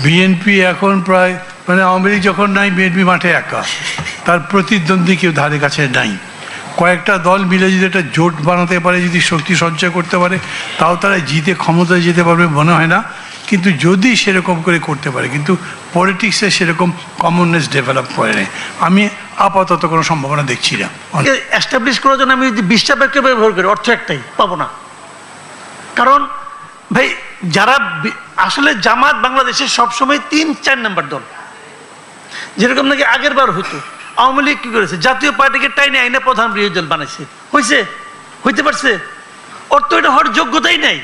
BNP এখন প্রায় মানে আওয়ামী লীগ যখন নাই বিএনপি মাঠে একা, তার প্রতিদ্বন্দ্বী কেউ ধারে কাছে নাই। কয়েকটা দল মিলে যদি একটা জোট বানাতে পারে, যদি শক্তি সঞ্চয় করতে পারে, তাও তারা জিতে ক্ষমতায় যেতে পারবে মনে হয় না। কিন্তু যদি সেরকম করে করতে পারে, কিন্তু পলিটিক্সে সেরকম কমননেস ডেভেলপ করে নেই, আমি আপাতত কোনো সম্ভাবনা দেখছি না। এস্টাবলিশ করার জন্য আমি যদি 20টা ব্যাংকে ব্যবহার করি, অর্থ একটাই পাবো না। কারণ ভাই যারা আসলে জামাত বাংলাদেশের সবসময় 3-4 নম্বর দল, যেরকম নাকি আগের বার হতো। আওয়ামী লীগ কি করেছে? জাতীয় পার্টিকে টাইনে আইনে প্রধান বিরোধী দল বানাইছে। হইতে পারছে? ওর তো এটা হওয়ার যোগ্যতাই নাই।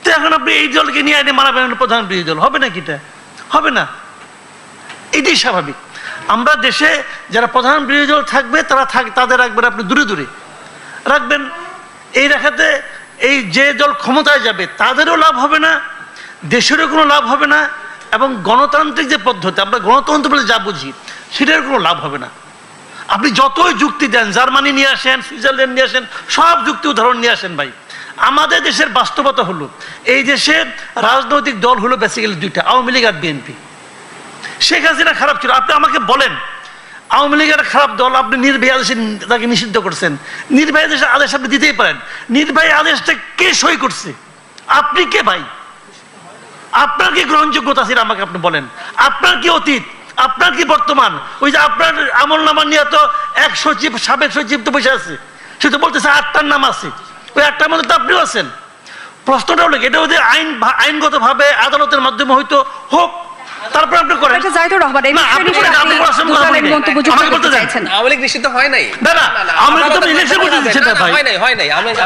তো এখন আপনি এই দলকে নিয়ে আইনে মানাবেন প্রধান বিরোধী দল, হবে না? কিটা হবে না, এটাই স্বাভাবিক। আমরা দেশে যারা প্রধান বিরোধী দল থাকবে তাদের রাখবেন আপনি দূরে দূরে রাখবেন। এই রাখাতে এই যে দল ক্ষমতায় যাবে তাদেরও লাভ হবে না, দেশেরও কোনো লাভ হবে না, এবং গণতান্ত্রিক যে পদ্ধতি আমরা গণতন্ত্র বলে যা বুঝি সেটার কোনো লাভ হবে না। আপনি যতই যুক্তি দেন, জার্মানি নিয়ে আসেন, সুইজারল্যান্ড নিয়ে আসেন, সব যুক্তি উদাহরণ নিয়ে আসেন ভাই, আমাদের দেশের বাস্তবতা হলো এই দেশের রাজনৈতিক দল হলো বেসিক্যালি দুইটা, আওয়ামী লীগ আর বিএনপি। শেখ হাসিনা খারাপ ছিল, আপনি আমাকে বলেন আওয়ামী লীগের খারাপ দল, আপনি নির্বাহী আদেশে তাকে নিষিদ্ধ করছেন। নির্বাহী আদেশ আপনি দিতেই পারেন, নির্বাহী আদেশটা কে সই করছে? আপনি কে ভাই? আপনার কি গ্রহণযোগ্যতা ছিল আমাকে আপনি বলেন? আপনার কি অতীত, আপনার কি বর্তমান? ওই যে আপনার আমল নামা নিয়ে তো এক সচিব, সাবেক সচিব তো বসে আছে, সে তো বলতেছে 8টার নাম আছে, ওই 8টার মধ্যে তো আপনিও আছেন। প্রশ্নটা হলো এটা ওদের আইনগত ভাবে আদালতের মাধ্যমে হয়তো হোক, তারপর আপনি করেন। আওয়ামী লীগ নিষিদ্ধ হয় নাই।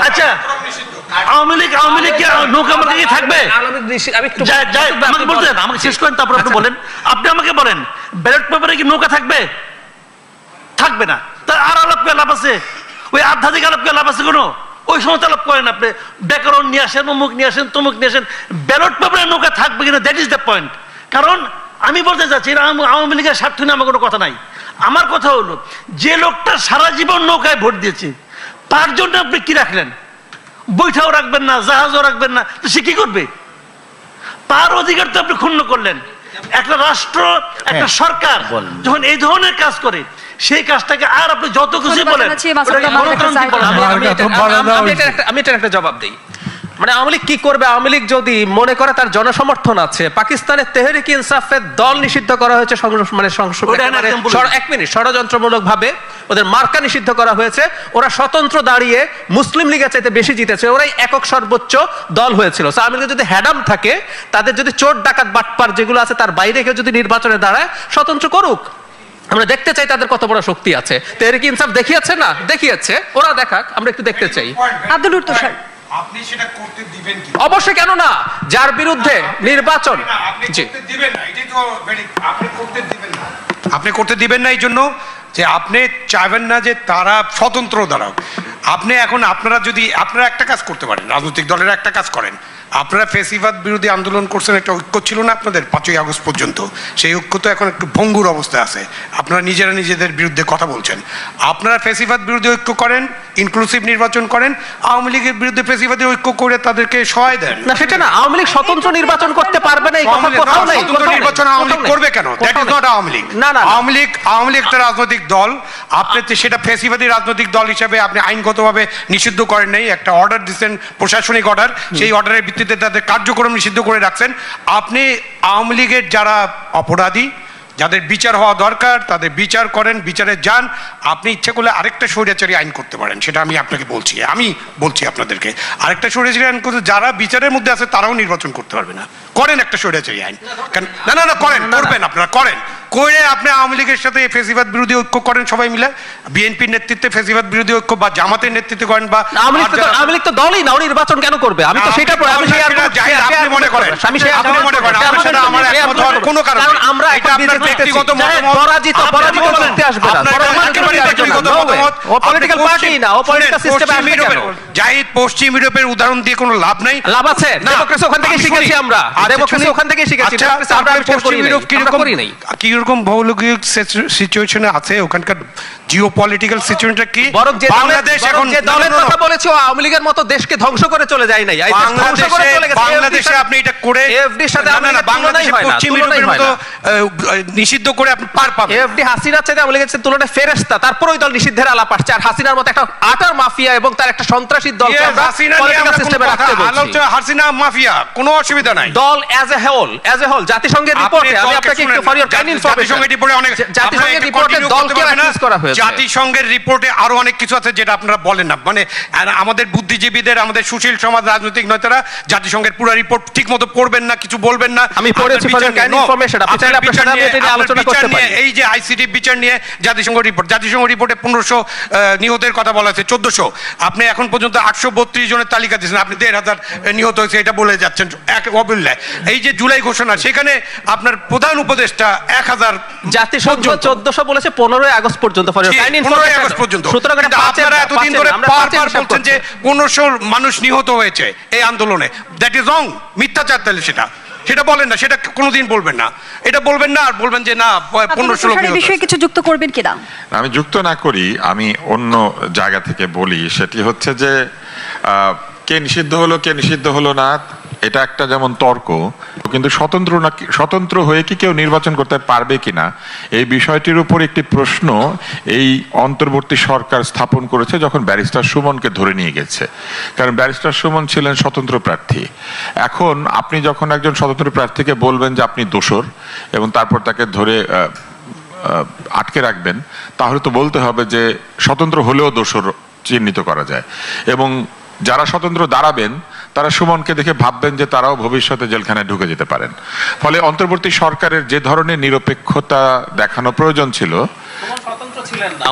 আচ্ছা আওয়ামী লীগ নৌকা মার্কা থাকবে? আমাকে বলতে দেন, আমাকে শেষ করেন, তারপর আপনি বলেন। আপনি আমাকে বলেন ব্যালট পেপারে কি নৌকা থাকবে? থাকবে না। তার আর আলাপ করে লাভ আছে? ওই আধ্যাত্মিক আলাপ করে লাভ আছে কোনো? ওই সময় আলাপ করেন আপনি, ব্যাকরণ নিয়ে আসেন, অমুক নিয়ে আসেন, তমুক নিয়ে আসেন, ব্যালট পেপারে নৌকা থাকবে কিনা, দ্যাট ইজ দ্য পয়েন্ট। কারণ আমি বলতে চাচ্ছি আওয়ামী লীগের স্বার্থ নিয়ে আমার কোনো কথা নাই। আমার কথা হলো যে লোকটা সারা জীবন নৌকায় ভোট দিয়েছে তার জন্য আপনি কি রাখলেন? বৈঠাও রাখবেন না, জাহাজও রাখবেন না, তো সে কি করবে? তার অধিকার তো আপনি ক্ষুণ্ণ করলেন। একটা রাষ্ট্র, একটা সরকার যখন এই ধরনের কাজ করে, সেই কাজটাকে আর আপনি যত কিছু বলেন। আমি এটার একটা জবাব দিই। মানে আওয়ামী লীগ কি করবে? আওয়ামী লীগ যদি মনে করে তার জনসমর্থন আছে, পাকিস্তানের তেহরিক ইনসাফের দল নিষিদ্ধ করা হয়েছে, ষড়যন্ত্রমূলক ভাবে ওদের মার্কা নিষিদ্ধ করা হয়েছে, ওরা স্বতন্ত্র দাঁড়িয়ে মুসলিম লীগের চাইতে বেশি জিতেছে, ওরাই একক সর্বোচ্চ দল হয়েছিল। আওয়ামী লীগের যদি হ্যাডাম থাকে, তাদের যদি চোর ডাকাত বাটপার যেগুলো আছে তার বাইরে কেউ যদি নির্বাচনে দাঁড়ায়, স্বতন্ত্র করুক। আমরা দেখতে চাই তাদের কত বড় শক্তি আছে। তেহরিক ইনসাফ দেখিয়েছে না? দেখিয়েছে, ওরা দেখাক, আমরা একটু দেখতে চাই। আব্দুল উত্তর স্যার, আপনি সেটা করতে দিবেন কি? অবশ্যই, কেন না? যার বিরুদ্ধে নির্বাচন, আপনি করতে দিবেন না এই জন্য যে আপনি চাইবেন না যে তারা স্বতন্ত্র দাঁড়াক। আপনি এখন আপনারা একটা কাজ করতে পারেন, রাজনৈতিক দলের একটা কাজ করেন। আপনারা ফেসিবাদ বিরোধী আন্দোলন করছেন, একটা ঐক্য ছিল না আপনাদের 5ই আগস্ট পর্যন্ত? সেই ঐক্য তো এখন একটু ভঙ্গুর অবস্থায় আছে। আপনারা নিজেরা নিজেদের বিরুদ্ধে কথা বলছেন। আপনারা ফেসিবাদ বিরোধী ঐক্য করেন, ইনক্লুসিভ নির্বাচন করেন, আওয়ামী লীগের বিরুদ্ধে ফেসিবাদী ঐক্য করে তাদেরকে সহায় দেন। না সেটা না, আওয়ামী লীগ স্বতন্ত্র নির্বাচন করতে পারবে না, এই কথা কোথাও নাই। স্বতন্ত্র নির্বাচন আওয়ামী লীগ করবে কেন? That is not Awami League. না না, আওয়ামী লীগ একটা রাজনৈতিক দল। আপনি সেটা ফেসিবাদী রাজনৈতিক দল হিসেবে আপনি আইনগতভাবে নিষিদ্ধ করেন নাই, একটা অর্ডার দিচ্ছেন, প্রশাসনিক অর্ডার, সেই অর্ডারের ভিত্তিতে তাদের কার্যক্রম নিষিদ্ধ করে রাখছেন। আপনি আওয়ামী লীগের যারা অপরাধী, যাদের বিচার হওয়া দরকার, তাদের বিচার করেন, বিচারে যান। আপনি ইচ্ছে করলে আরেকটা স্বৈরাচারী আইন করতে পারেন, সেটা আমি আপনাকে বলছি। আমি বলছি আপনাদেরকে আরেকটা স্বৈরাচারী আইন করতে, যারা বিচারের মধ্যে আছে তারাও নির্বাচন করতে পারবে না। করেন একটা স্বৈরাচারী আইন। না না না, করেন, করবেন, আপনারা করেন, করে আপনি আওয়ামী লীগের সাথে ফেসিবাদ বিরোধী ঐক্য করেন সবাই মিলে, বিএনপির নেতৃত্বে ফেসিবাদ বিরোধী ঐক্য বা জামাতের নেতৃত্বে করেন। বা আওয়ামী লীগ তো দলই না, নির্বাচন কেন করবে? আমি তো সেটা আপনি মনে করেন, আমার একমত হওয়ার কোনো কারণ কারণ নেই। আমরা এটা এখন আপনার বিজেপি ব্যক্তিগত দেখতেছি। মতামত। পরাজিত করতে আসবে না। আপনার একেবারে ব্যক্তিগত মতামত। ও পলিটিক্যাল পার্টি না, ও পলিটিক্যাল সিস্টেমে আসবে কেন? জাহিদ, পশ্চিম ইউরোপের উদাহরণ দিয়ে কোনো লাভ নাই। লাভ আছে, ডেমোক্রেসি ওখান থেকে শিখেছি আমরা, ডেমোক্রেসি ওখান থেকে শিখেছি, ডেমোক্রেসি আমরা আবিষ্কার করি নাই, আমরা করি নাই। কিরকম ভৌগোলিক সিচুয়েশনে আছে ওখানকার জিওপলিটিক্যাল সিচুয়েশনটা কি? বরং যে বাংলাদেশ এখন যে দলের কথা বলেছি ও আওয়ামী লীগের মতো দেশকে ধ্বংস করে চলে যায় নাই, বাংলাদেশে আপনি এটা করে এফডির সাথে আওয়ামী লীগের তুলনাই বাংলাদেশে হয় না, পশ্চিম তুলনাই ইউরোপের হয় মতো না। নিষিদ্ধ করে আপনি পার পাবেন। এফডি হাসিনার চাইতে আওয়ামী লীগের তুলনায় ফেরেশতা, তারপর ওই দল নিষিদ্ধের আলাপ আসছে। আর হাসিনার মতো একটা আটার মাফিয়া এবং তার একটা সন্ত্রাসী দলকে আমরা পলিটিক্যাল সিস্টেমে রাখতে বলছি। হাসিনা মাফিয়া, কোনো অসুবিধা নাই। দল অ্যাজ এ হোল জাতিসংঘের রিপোর্টে, আমি আপনাকে একটু ফর ইওর কাইন্ড ইনফরমেশন, জাতিসংঘের রিপোর্টে অনেক, জাতিসংঘের রিপোর্টে দলকে অ্যাক্সেস করা হয়েছে। জাতিসংঘের রিপোর্টে আরো অনেক কিছু আছে যেটা আপনারা বলেন না। মানে আমাদের বুদ্ধিজীবীদের, আমাদের সুশীল সমাজ, রাজনৈতিক নেতারা জাতিসংঘের পুরো রিপোর্ট ঠিক মতো পড়বেন না, কিছু বলবেন না। আমি পড়েছি, ফর ইওর কাইন্ড ইনফরমেশন, আপনি চাইলে আপনার সাথে আমি এটা নিয়ে আলোচনা করতে পারি। এই যে আইসিটি বিচার নিয়ে জাতিসংঘ রিপোর্টে 1500 নিহতের কথা বলা হয়েছে, 1400। আপনি এখন পর্যন্ত 832 জনের তালিকা দিয়েছেন, আপনি 1500 নিহত হয়েছে এটা বলে যাচ্ছেন এক অবহেলায়। এই যে জুলাই ঘোষণা, সেখানে আপনার প্রধান উপদেষ্টা 1000, জাতিসংঘ 1400 বলেছে 15 আগস্ট পর্যন্ত, for your kind 15 information August পর্যন্ত। সুতরাং কিন্তু আপনারা এতদিন ধরে বারবার বলছেন যে 1500 মানুষ নিহত হয়েছে এই আন্দোলনে। দ্যাট ইজ রং, মিথ্যাচার। তাহলে সেটা বলেন না, সেটা কোনোদিন বলবেন না, এটা বলবেন না। আর বলবেন যে না 1500 লোক নিহত। বিষয়ে কিছু যুক্ত করবেন কিনা? আমি যুক্ত না করি, আমি অন্য জায়গা থেকে বলি। সেটি হচ্ছে যে কে নিষিদ্ধ হলো না, এটা একটা যেমন তর্ক, কিন্তু স্বতন্ত্র হয়ে কি কেউ নির্বাচন করতে পারবে কিনা এই বিষয়টির উপর একটি প্রশ্ন এই অন্তর্বর্তী সরকার স্থাপন করেছে যখন ব্যারিস্টার সুমনকে ধরে নিয়ে গেছে। কারণ ব্যারিস্টার সুমন ছিলেন স্বতন্ত্র প্রার্থী। এখন আপনি যখন একজন স্বতন্ত্র প্রার্থীকে বলবেন যে আপনি দোষর এবং তারপর তাকে ধরে আটকে রাখবেন, তাহলে তো বলতে হবে যে স্বতন্ত্র হলেও দোষর চিহ্নিত করা যায়। এবং যারা স্বতন্ত্র দাঁড়াবেন তারা সুমনকে দেখে ভাববেন যে তারাও ভবিষ্যতে জেলখানায় ঢুকে যেতে পারেন। ফলে অন্তর্বর্তী সরকারের যে ধরনের নিরপেক্ষতা দেখানো প্রয়োজন ছিল,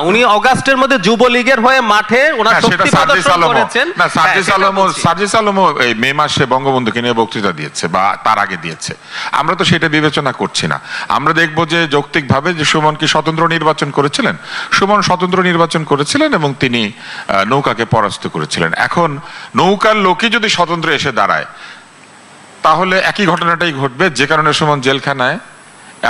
উনি অগাস্টের মধ্যে যুবলীগের হয়ে মাঠে ওনার শক্তি প্রদর্শন করেছেন। না, সার্জিস আলমও এই মে মাসে বঙ্গবন্ধুকে নিয়ে বক্তৃতা দিয়েছে বা তার আগে দিয়েছে। আমরা তো সেটা বিবেচনা করছি না। আমরা দেখব যে যৌক্তিকভাবে যে সুমন কি স্বতন্ত্র নির্বাচন করেছিলেন, সুমন স্বতন্ত্র নির্বাচন করেছিলেন এবং তিনি নৌকাকে পরাস্ত করেছিলেন। এখন নৌকার লোকই যদি স্বতন্ত্র এসে দাঁড়ায় তাহলে একই ঘটনাটাই ঘটবে, যে কারণে সুমন জেলখানায়।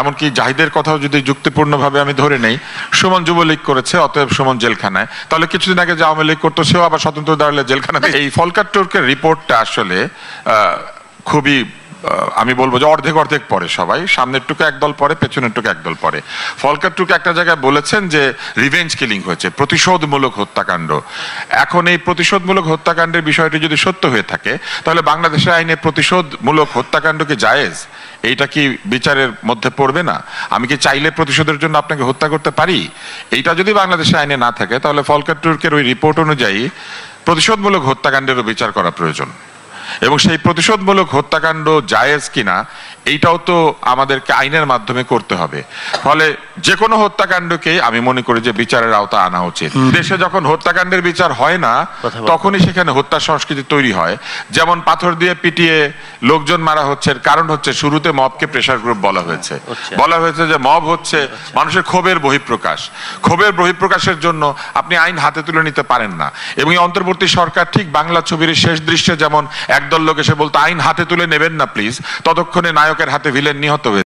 এমনকি জাহিদের কথাও যদি যুক্তিপূর্ণভাবে আমি ধরে নেই, সুমন যুবলীগ করেছে অতএব সুমন জেলখানায়, তাহলে কিছুদিন আগে যে আওয়ামী লীগ করতো সেও আবার স্বতন্ত্র দাঁড়ালে জেলখানায়। এই ফলকার টুর্কের রিপোর্টটা আসলে খুবই, আমি বলবো যে অর্ধেক পরে, সবাই সামনের টুকু একদল পরে, পেছনের টুকু একদল পরে। ফলকার টুকু একটা জায়গায় বলেছেন যে রিভেঞ্জ কিলিং হয়েছে, প্রতিশোধমূলক হত্যাকাণ্ড। এখন এই প্রতিশোধমূলক হত্যাকাণ্ডের বিষয়টি যদি সত্য হয়ে থাকে তাহলে বাংলাদেশের আইনে প্রতিশোধমূলক হত্যাকাণ্ড কি জায়েজ? এইটা কি বিচারের মধ্যে পড়বে না? আমি কি চাইলে প্রতিশোধের জন্য আপনাকে হত্যা করতে পারি? এইটা যদি বাংলাদেশের আইনে না থাকে তাহলে ফলকার টুর্কের ওই রিপোর্ট অনুযায়ী প্রতিশোধমূলক হত্যাকাণ্ডেরও বিচার করা প্রয়োজন। এবং সেই প্রতিশোধমূলক হত্যাকাণ্ড জায়েজ কিনা এইটাও তো আমাদেরকে আইনের মাধ্যমে করতে হবে। ফলে যে কোনো হত্যাকাণ্ডকে আমি মনে করি যে বিচারের আওতা আনা উচিত। দেশে যখন হত্যাকাণ্ডের বিচার হয় না তখনই সেখানে হত্যা সংস্কৃতি তৈরি হয়। যেমন পাথর দিয়ে পিটিয়ে লোকজন মারা হচ্ছে, কারণ হচ্ছে শুরুতে মবকে প্রেসার গ্রুপ বলা হয়েছে যে মব হচ্ছে মানুষের ক্ষোভের বহিঃপ্রকাশের জন্য আপনি আইন হাতে তুলে নিতে পারেন না। এবং এই অন্তর্বর্তী সরকার ঠিক বাংলা ছবির শেষ দৃশ্যে যেমন একদল লোক এসে বলতো আইন হাতে তুলে নেবেন না প্লিজ, ততক্ষণে নায়কের হাতে ভিলেন নিহত হয়েছে।